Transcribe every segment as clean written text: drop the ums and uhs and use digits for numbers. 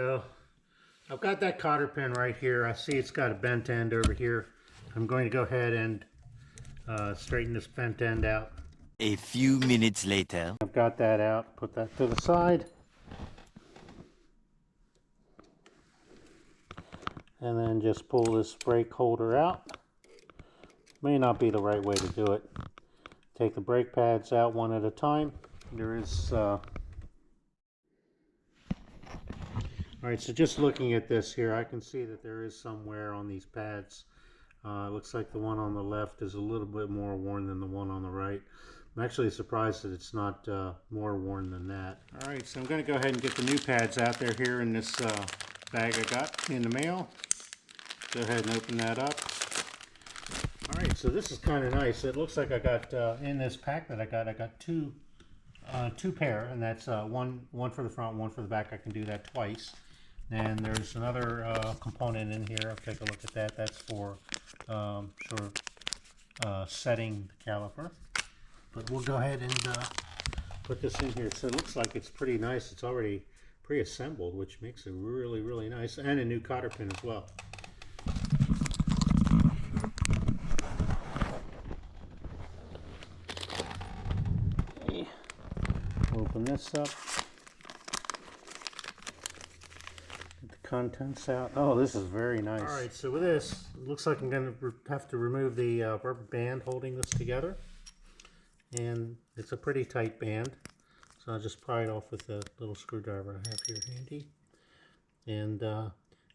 So I've got that cotter pin right here. I see it's got a bent end over here. I'm going to go ahead and straighten this bent end out. A few minutes later. I've got that out. Put that to the side. And then just pull this brake holder out. May not be the right way to do it. Take the brake pads out one at a time. There is Alright, so just looking at this here, I can see that there is some wear on these pads. It looks like the one on the left is a little bit more worn than the one on the right. I'm actually surprised that it's not more worn than that. Alright, so I'm going to go ahead and get the new pads out there here in this bag I got in the mail. Go ahead and open that up. Alright, so this is kind of nice. It looks like I got, in this pack that I got two pair, and that's one for the front, one for the back. I can do that twice. And there's another component in here. I'll take a look at that. That's for setting the caliper. But we'll go ahead and put this in here. So it looks like it's pretty nice. It's already pre-assembled, which makes it really, really nice. And a new cotter pin as well. Okay. Open this up. Contents out. Oh, this is very nice. Alright, so with this, it looks like I'm going to have to remove the rubber band holding this together. And it's a pretty tight band. So I'll just pry it off with a little screwdriver I have here handy. And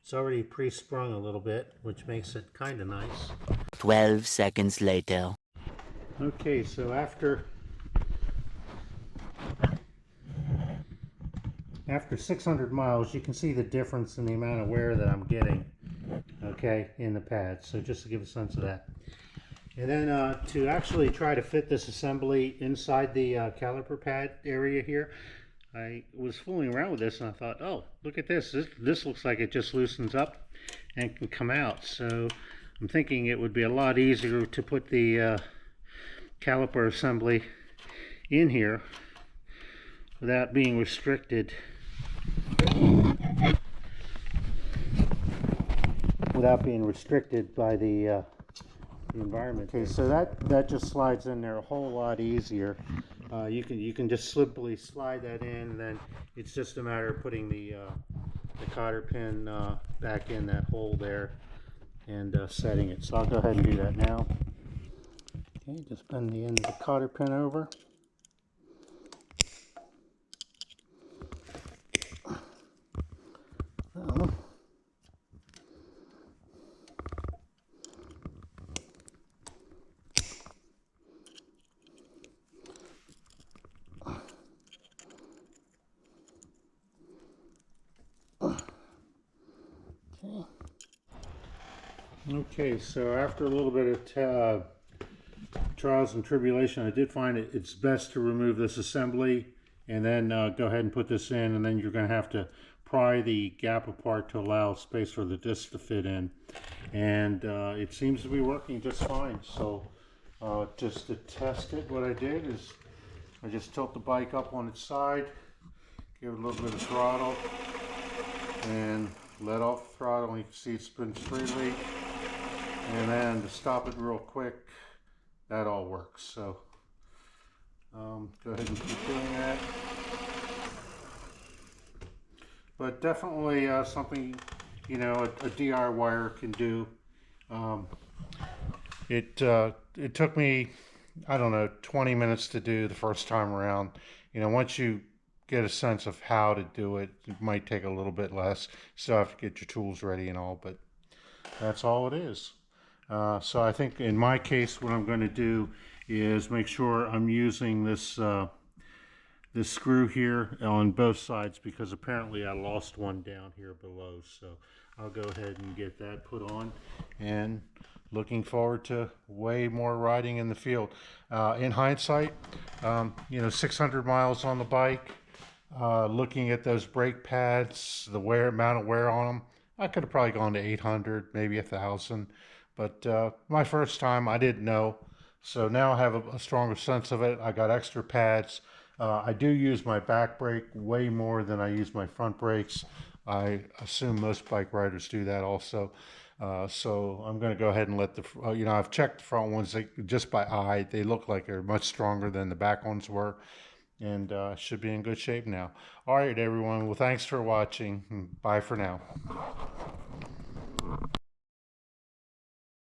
it's already pre-sprung a little bit, which makes it kind of nice. 12 seconds later. Okay, so after 600 miles, you can see the difference in the amount of wear that I'm getting, okay, in the pads. So just to give a sense of that. And then to actually try to fit this assembly inside the caliper pad area here, I was fooling around with this and I thought, oh, look at this. This looks like it just loosens up and can come out. So I'm thinking it would be a lot easier to put the caliper assembly in here without being restricted. By the environment. Okay, so that just slides in there a whole lot easier. You can just simply slide that in, and then it's just a matter of putting the cotter pin back in that hole there and setting it. So I'll go ahead and do that now. Okay, just bend the end of the cotter pin over. Okay, so after a little bit of trials and tribulation, I did find it's best to remove this assembly and then go ahead and put this in, and then you're going to have to pry the gap apart to allow space for the disc to fit in. And it seems to be working just fine. So just to test it, what I did is I just tilt the bike up on its side, give it a little bit of throttle, and let off the throttle, and you can see it spins freely. And then to stop it real quick, that all works. So go ahead and keep doing that. But definitely something, you know, a DIYer can do. It took me, I don't know, 20 minutes to do the first time around. You know, once you get a sense of how to do it, it might take a little bit less. Still have to get your tools ready and all, but that's all it is. So I think in my case, what I'm going to do is make sure I'm using this this screw here on both sides, because apparently I lost one down here below. So I'll go ahead and get that put on, and looking forward to way more riding in the field. In hindsight, you know, 600 miles on the bike, looking at those brake pads, the amount of wear on them, I could have probably gone to 800, maybe 1,000. But my first time, I didn't know. So now I have a stronger sense of it. I got extra pads. I do use my back brake way more than I use my front brakes. I assume most bike riders do that also. So I'm going to go ahead and let the, I've checked the front ones just by eye. They look like they're much stronger than the back ones were, and should be in good shape now. All right, everyone. Well, thanks for watching. Bye for now.